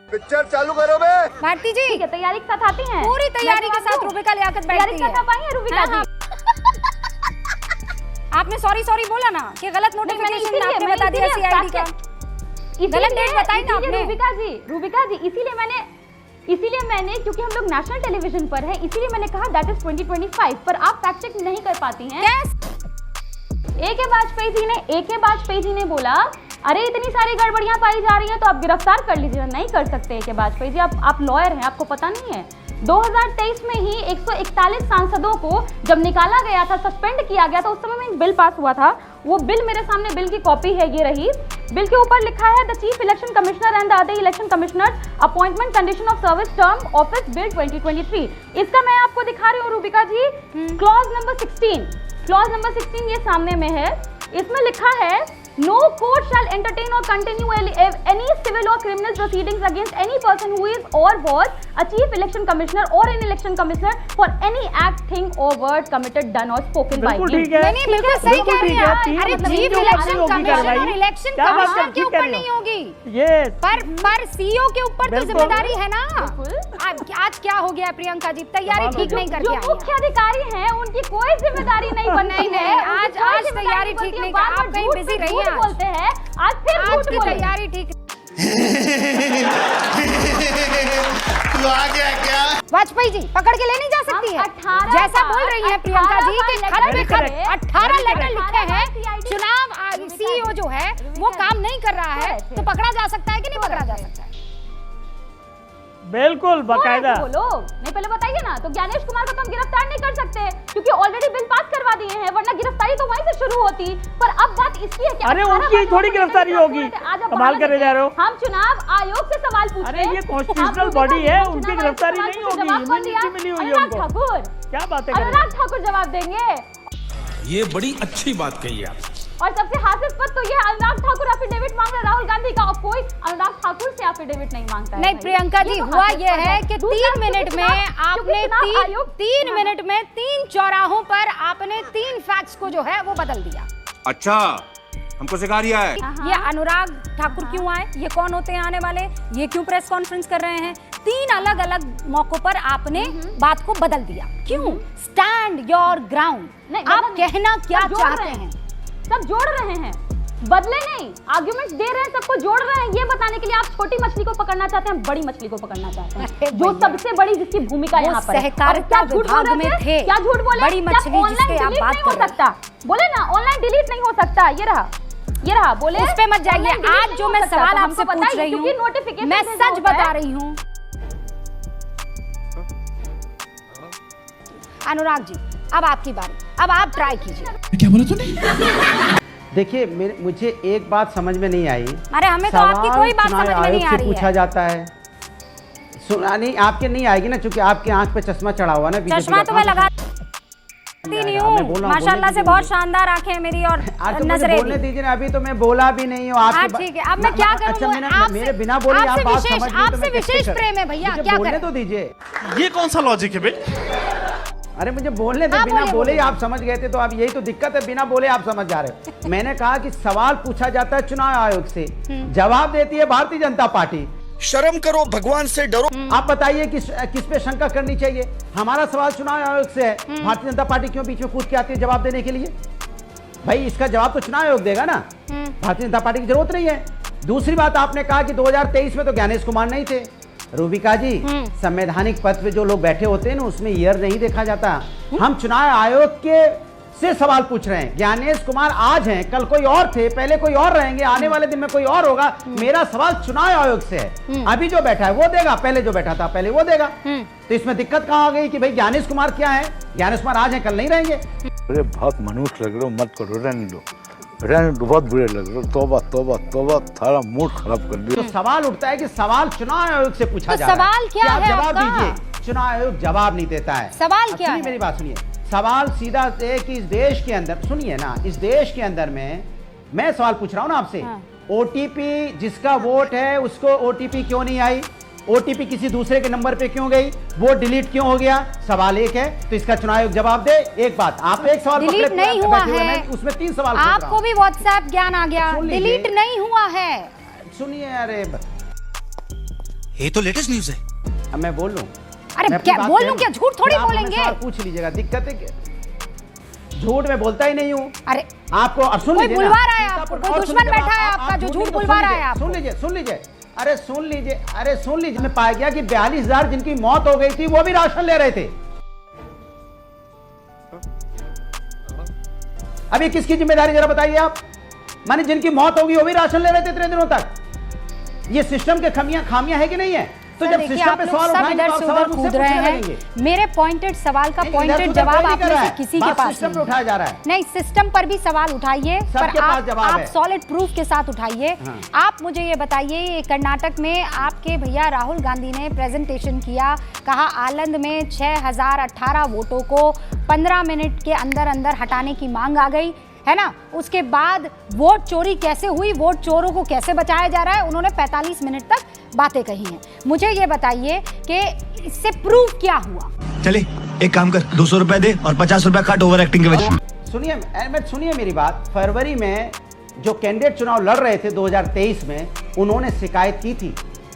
Picture चालू करो बे। भारती जी ठीक है, तैयारी के साथ आती हैं? पूरी तैयारी के साथ रूबिका लियाकत बैठती है। तैयारी कर पाई हैं रूबिका जी? आपने सॉरी बोला ना कि गलत नोटिफिकेशन आपने बता दिया सीआईडी का। गलत डेट बताई ना आपने। रूबिका जी इसीलिए मैंने क्योंकि हम लोग नेशनल टेलीविजन पर है, इसीलिए मैंने कहा दैट इज 2025, पर आप फैक्ट चेक नहीं कर पाती हैं। ए.के. वाजपेयी जी ने बोला अरे इतनी सारी गड़बड़ियां पाई जा रही हैं तो आप गिरफ्तार कर लीजिए। नहीं कर सकते ए.के. वाजपेयी जी, आप लॉयर हैं, आपको पता नहीं है। 2023 में ही 141 सांसदों को जब निकाला गया था, सस्पेंड किया गया था, उस समय में एक बिल पास हुआ था। वो बिल मेरे सामने, बिल की कॉपी है, ये रही। बिल के ऊपर लिखा है the chief election commissioner and the other election commissioners appointment condition of service term office bill 2023। इसका मैं आपको दिखा रही हूँ रूबिका जी, क्लॉज नंबर 16 ये सामने में है। इसमें लिखा है no court shall entertain or continue any civil or criminal proceedings against any person who is or was a chief election commissioner or an election commissioner for any act, thing or word committed, done or spoken by him. नहीं, बिल्कुल सही कह रही हैं। अरे chief election commissioner और election commissioner के ऊपर नहीं होगी, पर सीईओ के ऊपर तो जिम्मेदारी है ना। आज क्या हो गया प्रियंका जी, तैयारी ठीक नहीं करके आई। जो मुख्य अधिकारी हैं उनकी कोई जिम्मेदारी नहीं बनती है। आज तैयारी ठीक नहीं, आप कहीं बिजी रही हैं। बोलते हैं आज फिर की तैयारी ठीक। तू आ गया क्या? वाजपेयी जी पकड़ के ले नहीं जा सकती है, जैसा बोल रही है प्रियंका जी कि खत पे खत 18 लेटर लिखे हैं। चुनाव सीईओ जो है वो काम नहीं कर रहा है तो पकड़ा जा सकता है कि नहीं पकड़ा जा सकता है? बिल्कुल बकायदा बोलो। नहीं पहले बताइए ना, तो ज्ञानेश कुमार को तो हम गिरफ्तार नहीं कर सकते क्योंकि ऑलरेडी बिल पास करवा दिए हैं, वरना गिरफ्तारी तो वहीं से शुरू होती। पर अब बात इसकी है कि अरे उनकी थोड़ी गिरफ्तारी होगी, कमाल करे जा रहे हो। हम चुनाव आयोग से सवाल पूछ रहे हैं। अरे ये कॉन्स्टिट्यूशनल बॉडी है, उनकी गिरफ्तारी नहीं होगी, इम्यूनिटी मिली हुई है उनको। ठाकुर क्या बातें कर रहे हैं? अनुराग ठाकुर जवाब देंगे। ये बड़ी अच्छी बात कही आप। और सबसे हास्यास्पद तो ये अनुराग ठाकुर एफिडेविट मांग रहे राहुल गांधी का, और कोई अनुराग ठाकुर से एफिडेविट नहीं मांगता है। नहीं प्रियंका जी, हुआ ये है कि 3 मिनट में आपने 3 मिनट में 3 चौराहों पर आपने 3 फैक्ट्स को जो है वो बदल दिया। अच्छा, हमको सिखा रिया है। ये अनुराग ठाकुर क्यों आए, ये कौन होते हैं आने वाले, ये क्यों प्रेस कॉन्फ्रेंस कर रहे हैं? 3 अलग अलग मौकों पर आपने बात को बदल दिया। क्यों? Stand your ground. आप कहना क्या चाहते हैं? सब जोड़ रहे हैं, बदले नहीं, आर्गुमेंट्स दे रहे हैं, सबको जोड़ रहे हैं, ये बताने के लिए आप छोटी मछली को पकड़ना चाहते हैं, बड़ी मछली को पकड़ना चाहते हैं, जो सबसे बड़ी जिसकी भूमिका यहाँ पर है। सहकारिता विभाग में थे, क्या झूठ बोले? बड़ी मछली जिसके आप बात कर रहे हैं। बोले ना ऑनलाइन डिलीट नहीं हो सकता। ये रहा बोले, उस पे मत जाइए। आज जो मैं सवाल आपसे पूछ रही हूँ, मैं सच बता रही हूँ। अनुराग जी, अब आपकी बारी, अब आप ट्राई कीजिए। क्या बोला तूने? देखिए मुझे एक बात समझ में नहीं आई। अरे हमें तो आपकी कोई बात समझ में नहीं आ रही है। पूछा जाता है, सुना नहीं, आपके नहीं आएगी ना, क्योंकि आपके आंख पे चश्मा चढ़ा हुआ ना। चश्मा तो मैं लगाती नहीं हूँ, माशाल्लाह से बहुत शानदार आंखें हैं मेरी और नजरें। बोलने दीजिए ना, अभी तो मैं बोला भी नहीं हूँ आपके। ठीक है, अब मैं क्या करूँ? मेरे बिना बोले आप बात समझ लीजिए। आपसे विशेष प्रेम है भैया, क्या बोलने तो दीजिए। ये कौन सा लॉजिक है भाई? अरे मुझे बोलने दे, बिना बोले ही आप समझ गए थे, तो अब यही तो दिक्कत है, बिना बोले आप समझ जा रहे हो। मैंने कहा कि सवाल पूछा जाता है चुनाव आयोग से, जवाब देती है भारतीय जनता पार्टी। शर्म करो, भगवान से डरो। आप बताइए किस पे शंका करनी चाहिए? हमारा सवाल चुनाव आयोग से है, भारतीय जनता पार्टी क्यों बीच में कूद के आती है जवाब देने के लिए? भाई इसका जवाब तो चुनाव आयोग देगा ना, भारतीय जनता पार्टी की जरूरत नहीं है। दूसरी बात, आपने कहा कि 2023 में तो ज्ञानेश कुमार नहीं थे। रूबिका जी, संवैधानिक पद पे जो लोग बैठे होते हैं ना, उसमें ईयर नहीं देखा जाता। हम चुनाव आयोग के से सवाल पूछ रहे हैं। ज्ञानेश कुमार आज हैं, कल कोई और थे, पहले कोई और रहेंगे, आने वाले दिन में कोई और होगा। मेरा सवाल चुनाव आयोग से है। अभी जो बैठा है वो देगा, पहले जो बैठा था पहले वो देगा। तो इसमें दिक्कत कहाँ आ गई कि भाई ज्ञानेश कुमार क्या है? ज्ञानेश कुमार आज हैं, कल नहीं रहेंगे। अरे बहुत मनुष्य लग रहे हो, मत करो, रहने दो, बहुत बुरे लग रहे हो। तौबा तौबा तौबा, थारा मूड खराब कर दिया। तो सवाल उठता है कि सवाल चुनाव आयोग से पूछा जा रहा है, सवाल क्या है? जवाब दीजिए। चुनाव आयोग जवाब नहीं देता है। सवाल क्या है? मेरी बात सुनिए, सवाल सीधा है कि इस देश के अंदर, सुनिए ना, इस देश के अंदर में मैं सवाल पूछ रहा हूं ना आपसे, ओटीपी जिसका वोट है उसको ओटीपी क्यों नहीं आई? ओटीपी किसी दूसरे के नंबर पे क्यों गई? वो डिलीट क्यों हो गया? सवाल एक है, तो इसका चुनाव आयोग जवाब दे। एक बात, आप एक सवाल डिलीट नहीं हुआ है, उसमें 3 सवाल। आपको भी व्हाट्सएप ज्ञान आ गया, डिलीट नहीं हुआ है। सुनिए, अरे ये तो लेटेस्ट न्यूज है। अब मैं बोल लूं? अरे मैं अपनी क्या बात बोल कह लूं लूं? क्या? झूठ थोड़ी फिर आप हमें बोलेंगे। सवाल पूछ लीजिएगा, दिक्कत है क्या? झूठ मैं बोलता ही नहीं हूँ अरे आपको। अब सुन कोई लीजिए ना, बुलवा रहा है आपको, सीतापुर कोई और दुश्मन सुन लीजिए, बैठा है आप आपका जो झूठ झूठ नहीं, तो बुलवा सुन रहा है लीजिए, आपको। सुन लीजिए, अरे सुन लीजिए, मैं पाया गया कि 42,000 जिनकी मौत हो गई थी वो भी राशन ले रहे थे। अभी किसकी जिम्मेदारी जरा बताइए आप? माने जिनकी मौत होगी वो भी राशन ले रहे थे इतने दिनों तक। ये सिस्टम के खामियां है कि नहीं है? तो सर, जब देखिए, सिस्टम आप पे लोग सवाल सब उठाएंगे इधर तो आप से सवाल उधर मुझसे कूद रहे पूछने हैं। लगेंगे। मेरे पॉइंटेड सवाल का नहीं, पॉइंटेड इधर से जवाब कोई आप नहीं कर में रहा से है। किसी के बात पास सिस्टम पे नहीं उठाया जा रहा है। नहीं, सिस्टम पर भी सवाल उठाइए, पर सबके पास जवाब आप है। सॉलिड प्रूफ के साथ उठाइए। हाँ। आप मुझे ये बताइए, ये कर्नाटक में आपके भैया राहुल गांधी ने प्रेजेंटेशन किया, कहा आलंद में 6018 वोटों को 15 मिनट के अंदर अंदर हटाने की मांग आ गई है ना। उसके बाद वोट चोरी कैसे हुई, वोट चोरों को कैसे बचाया जा रहा है, उन्होंने 45 मिनट तक बातें कही हैं। मुझे ये बताइए कि इससे प्रूफ क्या हुआ? चले एक काम कर, 200 रुपए दे और 50 रुपए काट ओवर एक्टिंग के वजह। सुनिए मेरी बात। फरवरी में जो कैंडिडेट चुनाव लड़ रहे थे 2023 में, उन्होंने शिकायत की थी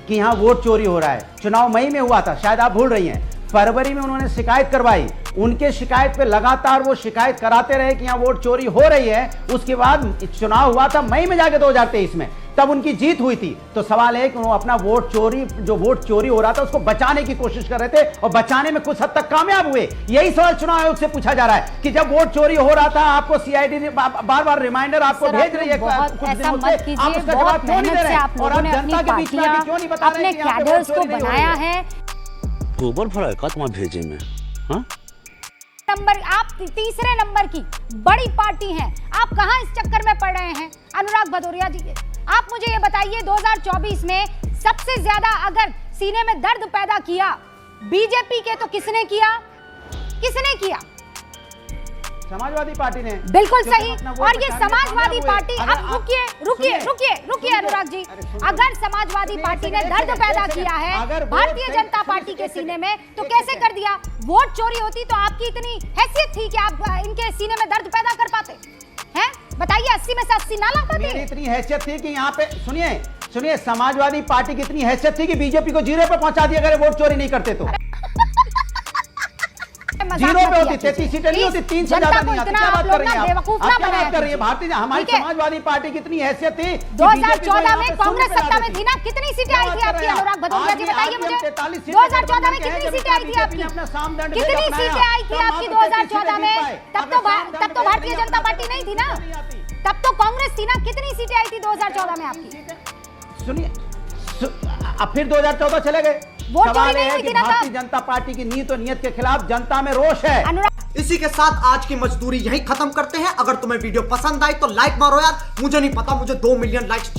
कि यहाँ वोट चोरी हो रहा है। चुनाव मई में हुआ था, शायद आप भूल रही हैं। फरवरी में उन्होंने शिकायत करवाई, उनके शिकायत पे लगातार वो शिकायत कराते रहे कि यहाँ वोट चोरी हो रही है। उसके बाद चुनाव हुआ था मई में जाके 2023 में, तब उनकी जीत हुई थी। तो सवाल है कि वो अपना वोट चोरी हो रहा था उसको बचाने की कोशिश कर रहे थे और बचाने में कुछ हद तक कामयाब हुए। यही सवाल चुनाव आयोग से पूछा जा रहा है कि जब वोट चोरी हो रहा था, आपको सीआईडी ने बार-बार रिमाइंडर आपको भेज रही है कुछ ऐसा दिनों मत से, कीजिए। आप उसका जवाब क्यों नहीं दे रहे? आप और लोगों आप ने अपनी जनता के बीच में आके क्यों नहीं बता रहे अपने कि यहाँ पे वोट कैडर्स को चोरी नहीं हो रही बनाया है? है। गोबर भरा है का तुम्हारे भेजे में? हाँ? नंबर आप तीसरे नंबर की बड़ी पार्टी हैं, आप कहां इस चक्कर में पड़ रहे हैं? अनुराग भदौरिया जी, आप मुझे ये बताइए, 2024 में सबसे ज्यादा अगर सीने में दर्द पैदा किया बीजेपी के, तो किसने किया? समाजवादी पार्टी ने। बिल्कुल क्योंकि सही। अपना वोट और ये बचाने में समाजवादी कामयाब हुए। पार्टी, अगर अब आप- रुकिए अनुराग जी, अगर समाजवादी पार्टी ने दर्द पैदा किया है भारतीय जनता पार्टी के सीने में, तो कैसे कर दिया? वोट चोरी होती तो आपकी इतनी हैसियत थी कि आप इनके सीने में दर्द पैदा कर पाते हैं? बताइए, 80 में से 80 ना ला पाते? मेरी इतनी हैसियत थी कि यहाँ पे सुनिए, समाजवादी पार्टी की इतनी हैसियत थी कि बीजेपी को जीरो पे पहुंचा दिया अगर वोट चोरी नहीं करते तो। जीरो पे होती, 33 सीटें नहीं होती, 3 से ज्यादा नहीं आती। क्या बात कर रही हैं आप? आप क्या बात कर रही है? भारतीय हमारी समाजवादी पार्टी की इतनी हैसियत थी। 2014 में कांग्रेस सत्ता में थी ना, कितनी सीटें आई थी आपकी? अनुराग भदौरिया जी बताइए मुझे, 2014 में कितनी सीटें आई थी आपकी? कितनी सीटें आई थी आपकी 2014 में? तब तो भारतीय जनता पार्टी नहीं थी ना, तब तो कांग्रेस थी ना। कितनी सीटें आई थी 2014 में आपकी? सुनिए, अब फिर 2014 चले गए। वोट चोरी सवाल नहीं है हुई कि थी ना भारतीय तब? जनता पार्टी की नीयत और नियत के खिलाफ जनता में रोष है। अनुराग, इसी के साथ आज की मजदूरी यहीं खत्म करते हैं। अगर तुम्हें वीडियो पसंद आई तो लाइक मारो यार, मुझे नहीं पता, मुझे 2 मिलियन लाइक्स चाहिए।